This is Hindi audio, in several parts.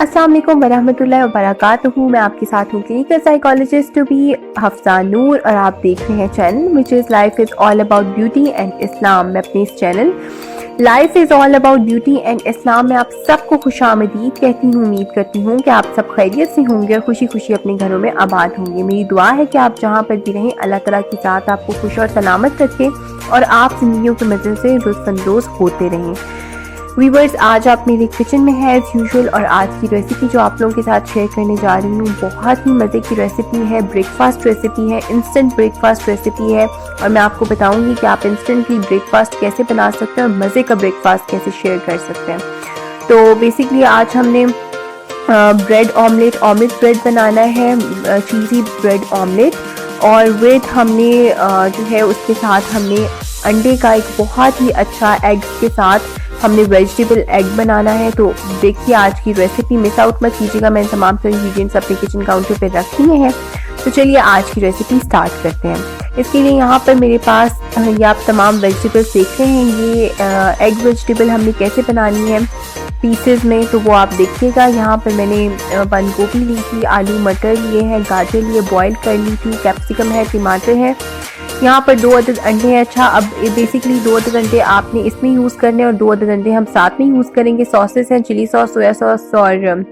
अस्सलाम वालेकुम वरहमतुल्लाहि वबरकातुहू। मैं आपके साथ हूँ clinical psychologist to be Hafsa Noor और आप देख रहे हैं channel which is life is all about beauty and Islam. मैं अपने इस channel life is all about beauty and Islam में आप सबको खुशामदीद कहती हूँ। उम्मीद करती हूँ कि आप सब खैरियत से होंगे और खुशी खुशी अपने घरों में आबाद होंगे। मेरी दुआ है कि आप जहाँ पर भी रहें अल्लाह ताला की ज़ात आपको खुश और सलामत रखे और आप ज़िंदगियों के मज़े से लुत्फ़अंदोज़ होते रहें। वीवर्स, आज आप मेरे किचन में है एज़ यूजुअल और आज की रेसिपी जो आप लोगों के साथ शेयर करने जा रही हूँ बहुत ही मज़े की रेसिपी है। ब्रेकफास्ट रेसिपी है, इंस्टेंट ब्रेकफास्ट रेसिपी है और मैं आपको बताऊँगी कि आप इंस्टेंटली ब्रेकफास्ट कैसे बना सकते हैं और मज़े का ब्रेकफास्ट कैसे शेयर कर सकते हैं। तो बेसिकली आज हमने ब्रेड ऑमलेट ब्रेड बनाना है, चीज़ी ब्रेड ऑमलेट, और विद हमने जो है उसके साथ हमने अंडे का एक बहुत ही अच्छा एग्स के साथ हमने वेजिटेबल एग बनाना है। तो देखिए आज की रेसिपी, मिस आउट मत कीजिएगा। मैंने तमाम सारे इंग्रेडिएंट्स अपने किचन काउंटर पे रख दिए हैं। तो चलिए आज की रेसिपी स्टार्ट करते हैं। इसके लिए यहाँ पर मेरे पास ये आप तमाम वेजिटेबल्स देख रहे हैं। ये एग वेजिटेबल हमने कैसे बनानी है पीसेस में, तो वो आप देखिएगा। यहाँ पर मैंने बंद गोभी ली थी, आलू मटर लिए हैं, गाजर लिए बॉईल कर ली थी, कैप्सिकम है, टमाटर है, यहाँ पर 2 अदद अंडे हैं। अच्छा, अब बेसिकली 2 अदद अंडे आपने इसमें यूज़ करने और 2 अदद अंडे हम साथ में यूज़ करेंगे। सॉसेस हैं, चिली सॉस, सोया सॉस और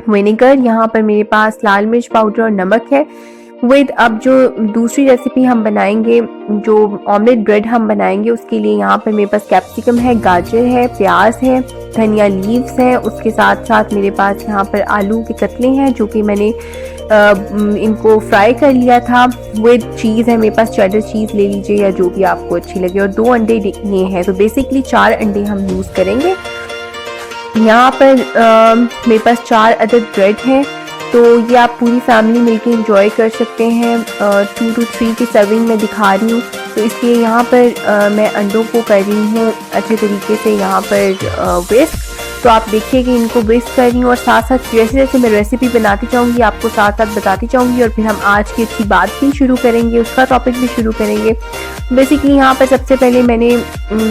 विनेगर। यहाँ पर मेरे पास लाल मिर्च पाउडर और नमक है। विद अब जो दूसरी रेसिपी हम बनाएंगे, जो ऑमलेट ब्रेड हम बनाएंगे, उसके लिए यहाँ पर मेरे पास कैप्सिकम है, गाजर है, प्याज है, धनिया लीव्स हैं। उसके साथ साथ मेरे पास यहाँ पर आलू के कतले हैं जो कि मैंने इनको फ्राई कर लिया था। विद चीज़ है मेरे पास, चेडर चीज़ ले लीजिए या जो भी आपको अच्छी लगे, और 2 अंडे ये हैं। तो बेसिकली 4 अंडे हम यूज़ करेंगे। यहाँ पर मेरे पास 4 अदद ब्रेड हैं, तो ये आप पूरी फैमिली मिलके एंजॉय कर सकते हैं। 2 to 3 की सर्विंग में दिखा रही हूँ, तो इसलिए यहाँ पर मैं अंडों को कर रही हूँ अच्छे तरीके से यहाँ पर विस्क। तो आप देखिए कि इनको विस्क कर रही हूँ और साथ साथ जैसे जैसे मैं रेसिपी बनाती जाऊँगी आपको साथ साथ बताती जाऊँगी, और फिर हम आज की अच्छी बात भी शुरू करेंगे, उसका टॉपिक भी शुरू करेंगे। बेसिकली यहाँ पर सबसे पहले मैंने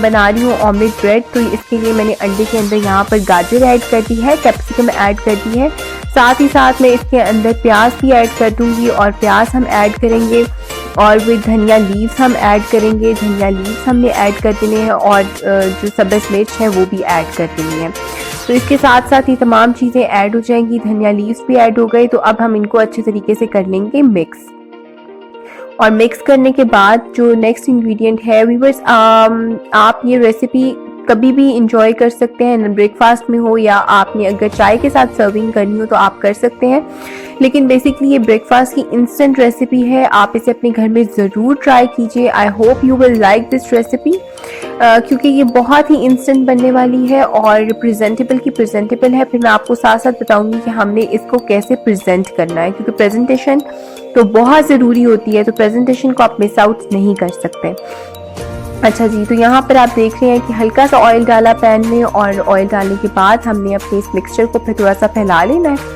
बना रही हूँ ऑमलेट ब्रेड। तो इसके लिए मैंने अंडे के अंदर यहाँ पर गाजर ऐड कर दी है, कैप्सिकम ऐड कर दी है, साथ ही साथ मैं इसके अंदर प्याज भी ऐड कर दूँगी और प्याज हम ऐड करेंगे, और विद धनिया लीव्स हम ऐड करेंगे। धनिया लीव्स हमने ऐड कर देने हैं और जो सब्ज़ मिर्च है वो भी ऐड कर देनी है। तो इसके साथ साथ ये तमाम चीज़ें ऐड हो जाएंगी, धनिया लीव्स भी ऐड हो गए। तो अब हम इनको अच्छे तरीके से कर लेंगे मिक्स, और मिक्स करने के बाद जो नेक्स्ट इंग्रेडिएंट है व्यूअर्स, आप ये रेसिपी कभी भी इंजॉय कर सकते हैं, ब्रेकफास्ट में हो या आपने अगर चाय के साथ सर्विंग करनी हो तो आप कर सकते हैं। लेकिन बेसिकली ये ब्रेकफास्ट की इंस्टेंट रेसिपी है, आप इसे अपने घर में ज़रूर ट्राई कीजिए। I hope you will like this recipe, क्योंकि ये बहुत ही इंस्टेंट बनने वाली है और प्रेजेंटेबल है। फिर मैं आपको साथ साथ बताऊंगी कि हमने इसको कैसे प्रेजेंट करना है, क्योंकि प्रेजेंटेशन तो बहुत ज़रूरी होती है, तो प्रेजेंटेशन को आप मिस आउट नहीं कर सकते। अच्छा जी, तो यहाँ पर आप देख रहे हैं कि हल्का सा ऑयल डाला पैन में, और ऑयल डालने के बाद हमने अपने इस मिक्सचर को फिर थोड़ा सा फैला लेना है,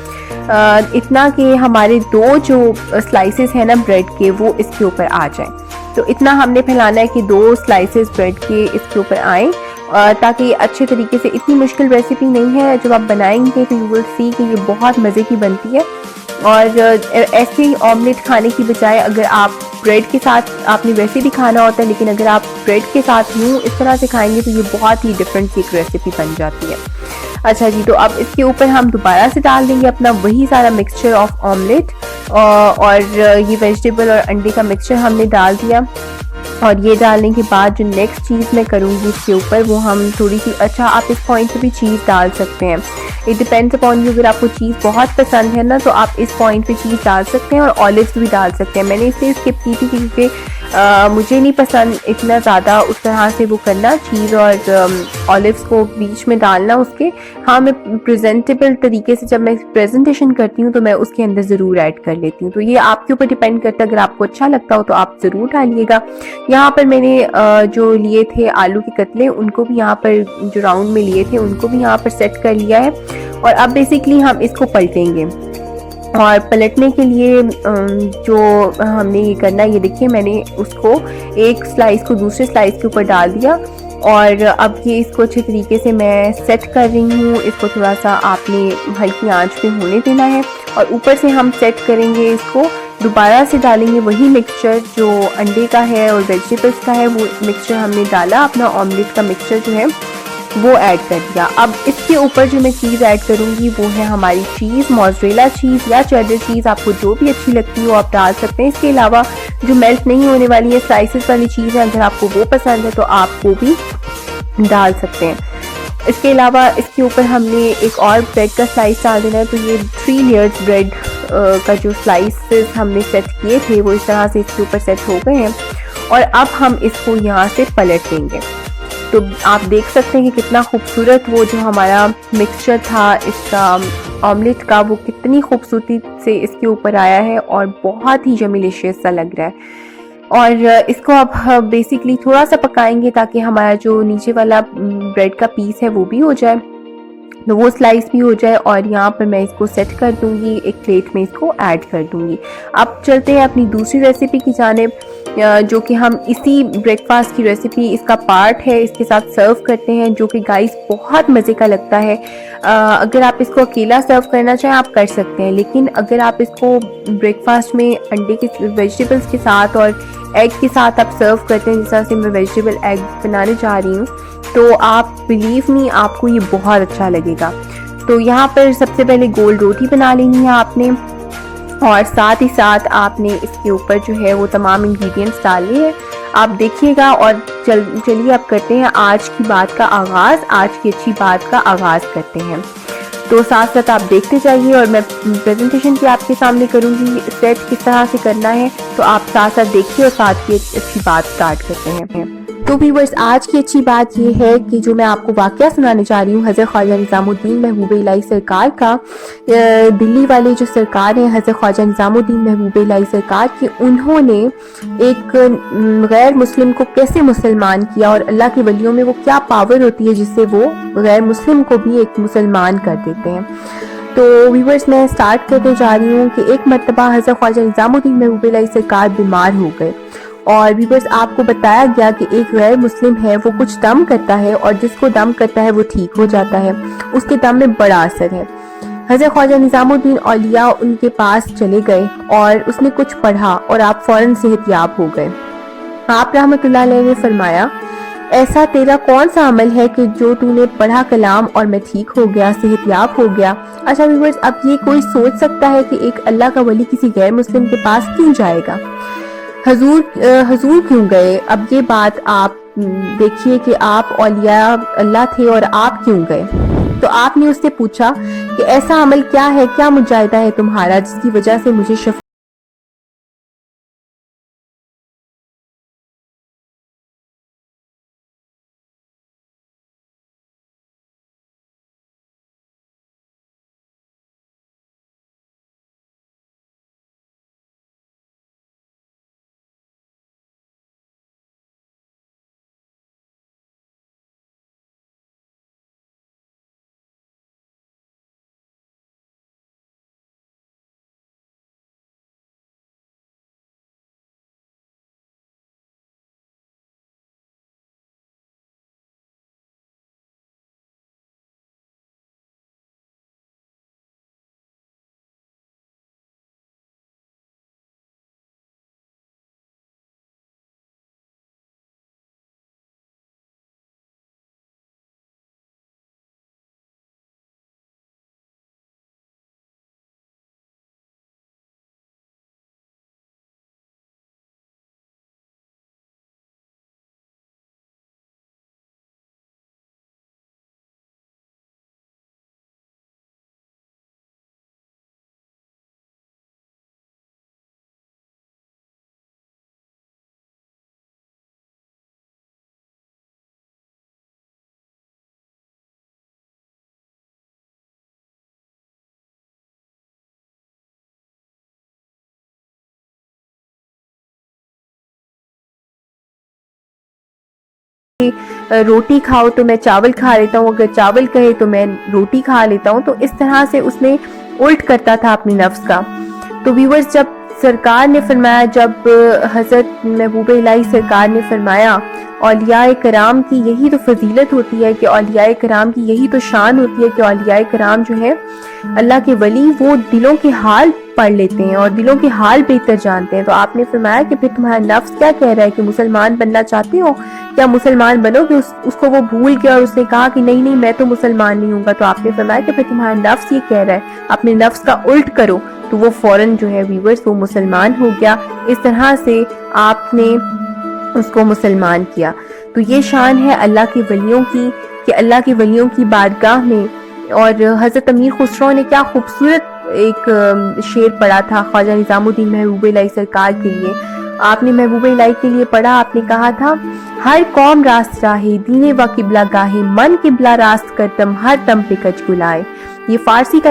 इतना कि हमारे 2 जो स्लाइसेस हैं ना ब्रेड के वो इसके ऊपर आ जाएं। तो इतना हमने फैलाना है कि 2 स्लाइसेस ब्रेड के इसके ऊपर आएँ, ताकि ये अच्छे तरीके से, इतनी मुश्किल रेसिपी नहीं है। जब आप बनाएंगे तो यू विल सी कि ये बहुत मज़े की बनती है। और ऐसे ही ऑमलेट खाने की बजाय अगर आप ब्रेड के साथ, आपने वैसे भी खाना होता है, लेकिन अगर आप ब्रेड के साथ यूँ इस तरह से खाएंगे तो ये बहुत ही डिफरेंट सी एक रेसिपी बन जाती है। अच्छा जी, तो अब इसके ऊपर हम दोबारा से डाल देंगे अपना वही सारा मिक्सचर ऑफ ऑमलेट, और ये वेजिटेबल और अंडे का मिक्सचर हमने डाल दिया। और ये डालने के बाद जो नेक्स्ट चीज़ मैं करूँगी इसके ऊपर, वो हम थोड़ी सी, अच्छा आप इस पॉइंट पे भी चीज़ डाल सकते हैं, इट डिपेंड्स अपॉन यू। अगर आपको चीज़ बहुत पसंद है ना तो आप इस पॉइंट पे चीज़ डाल सकते हैं, और ऑलिव्स भी डाल सकते हैं। मैंने इसलिए स्किप की थी क्योंकि मुझे नहीं पसंद इतना ज़्यादा उस तरह से वो करना, चीज़ और ऑलिव्स को बीच में डालना उसके। हाँ, मैं प्रेजेंटेबल तरीके से जब मैं प्रेजेंटेशन करती हूँ तो मैं उसके अंदर ज़रूर ऐड कर लेती हूँ। तो ये आपके ऊपर डिपेंड करता है, अगर आपको अच्छा लगता हो तो आप ज़रूर डालिएगा। यहाँ पर मैंने जो लिए थे आलू के कतले, उनको भी यहाँ पर जो राउंड में लिए थे उनको भी यहाँ पर सेट कर लिया है। और अब बेसिकली हम इसको पलटेंगे, और पलटने के लिए जो हमने ये करना है, ये देखिए मैंने उसको एक स्लाइस को दूसरे स्लाइस के ऊपर डाल दिया, और अब ये इसको अच्छे तरीके से मैं सेट कर रही हूँ। इसको थोड़ा सा आपने हल्की आंच पे होने देना है और ऊपर से हम सेट करेंगे इसको। दोबारा से डालेंगे वही मिक्सचर जो अंडे का है और वेजिटेबल्स का है, वो मिक्सचर हमने डाला, अपना ऑमलेट का मिक्सचर जो है वो ऐड कर दिया। अब इसके ऊपर जो मैं चीज़ ऐड करूँगी वो है हमारी चीज़, मोज़रेला चीज़ या चेडर चीज़, आपको जो भी अच्छी लगती हो आप डाल सकते हैं। इसके अलावा जो मेल्ट नहीं होने वाली है स्लाइसेस वाली चीज़ है, अगर आपको वो पसंद है तो आप वो भी डाल सकते हैं। इसके अलावा इसके ऊपर हमने एक और ब्रेड का स्लाइस डाल देना है। तो ये 3 लेयर्स ब्रेड का जो स्लाइसेस हमने सेट किए थे वो इस तरह से इसके ऊपर सेट हो गए हैं और अब हम इसको यहाँ से पलट देंगे। तो आप देख सकते हैं कि कितना खूबसूरत वो जो हमारा मिक्सचर था इसका ऑमलेट का, वो कितनी खूबसूरती से इसके ऊपर आया है और बहुत ही जमिलिशियस सा लग रहा है। और इसको अब बेसिकली थोड़ा सा पकाएंगे ताकि हमारा जो नीचे वाला ब्रेड का पीस है वो भी हो जाए, तो वो स्लाइस भी हो जाए। और यहाँ पर मैं इसको सेट कर दूंगी, एक प्लेट में इसको ऐड कर दूंगी। अब चलते हैं अपनी दूसरी रेसिपी की जानिब, जो कि हम इसी ब्रेकफास्ट की रेसिपी इसका पार्ट है, इसके साथ सर्व करते हैं, जो कि गाइस बहुत मज़े का लगता है। अगर आप इसको अकेला सर्व करना चाहें आप कर सकते हैं, लेकिन अगर आप इसको ब्रेकफास्ट में अंडे के वेजिटेबल्स के साथ और एग के साथ आप सर्व करते हैं, जिस तरह से मैं वेजिटेबल एग बनाने जा रही हूँ, तो आप बिलीव नहीं, आपको ये बहुत अच्छा लगेगा। तो यहाँ पर सबसे पहले गोल रोटी बना लेनी है आपने और साथ ही साथ आपने इसके ऊपर जो है वो तमाम इंग्रेडिएंट्स डालने हैं। आप देखिएगा और चलिए अब करते हैं आज की बात का आगाज़, आज की अच्छी बात का आगाज़ करते हैं। तो साथ साथ आप देखते जाइए और मैं प्रेजेंटेशन भी आपके सामने करूँगी, सेट किस तरह से करना है, तो आप साथ साथ देखिए और साथ की अच्छी बात स्टार्ट करते हैं। तो व्यूअर्स, आज की अच्छी बात ये है कि जो मैं आपको वाकया सुनाने जा रही हूँ हज़रत ख्वाजा निज़ामुद्दीन महबूब इलाही सरकार का, दिल्ली वाले जो सरकार हैं हज़रत ख्वाजा निज़ामुद्दीन महबूब इलाही सरकार की, उन्होंने एक गैर मुस्लिम को कैसे मुसलमान किया और अल्लाह के वलियों में वो क्या पावर होती है जिससे वो गैर मुस्लिम को भी एक मुसलमान कर देते हैं। तो व्यूअर्स, मैं स्टार्ट करने जा रही हूँ कि एक मरतबा हज़रत ख्वाजा निज़ामुद्दीन महबूब इलाही सरकार बीमार हो गए और व्यूअर्स आपको बताया गया कि एक गैर मुस्लिम है, वो कुछ दम करता है और जिसको दम करता है वो ठीक हो जाता है, उसके दम में बड़ा असर है। हज़रत ख्वाजा निज़ामुद्दीन औलिया उनके पास चले गए और उसने कुछ पढ़ा और आप फौरन सेहतयाब हो गए। आप रहमतुल्लाह अलैह ने फरमाया, ऐसा तेरा कौन सा अमल है कि जो तूने पढ़ा कलाम और मैं ठीक हो गया, सेहतयाब हो गया। अच्छा व्यूअर्स, अब ये कोई सोच सकता है कि एक अल्लाह का वली किसी गैर मुस्लिम के पास क्यों जाएगा, हजूर क्यों गए। अब ये बात आप देखिए कि आप औलिया अल्लाह थे और आप क्यों गए। तो आपने उससे पूछा कि ऐसा अमल क्या है, क्या मुजाहिदा है तुम्हारा जिसकी वजह से मुझे रोटी खाओ तो मैं चावल खा लेता हूँ, अगर चावल कहे तो मैं रोटी खा लेता हूँ। तो इस तरह से उसने उल्ट करता था अपने नफ्स का। तो व्यूअर्स, जब सरकार ने फरमाया, जब हज़रत महबूब इलाही सरकार ने फरमाया, औलियाए कराम की यही तो फजीलत होती है कि औलियाए कराम की यही तो शान होती है कि औलियाए कराम जो है अल्लाह के वली, वो दिलों के हाल पढ़ लेते हैं और दिलों के हाल बेहतर जानते हैं। तो आपने फरमाया कि फिर तुम्हारा नफ्स क्या कह रहा है कि मुसलमान बनना चाहते हो, क्या मुसलमान बनोगे? उसको वो भूल गया और उसने कहा कि नहीं नहीं, मैं तो मुसलमान नहीं हूँगा। तो आपने फरमाया कि फिर तुम्हारा नफ्स ये कह रहा है, अपने नफ्स का उल्ट करो। तो वो फौरन जो है व्यूअर्स वो मुसलमान हो गया। इस तरह से आपने उसको मुसलमान किया। तो ये शान है अल्लाह के वलियों की कि अल्लाह के वलियों की बारगाह में। और हज़रत अमीर खुसरो ने क्या खूबसूरत एक शेर पढ़ा था ख्वाजा निज़ामुद्दीन महबूब इलाही सरकार के लिए। आपने महबूब इलाही के लिए पढ़ा, आपने कहा था, हर कौम रास्त राहे दीने व किबला गाहे, मन किबला रास्त करतम हर तम पे कच गुलाए। ये फारसी का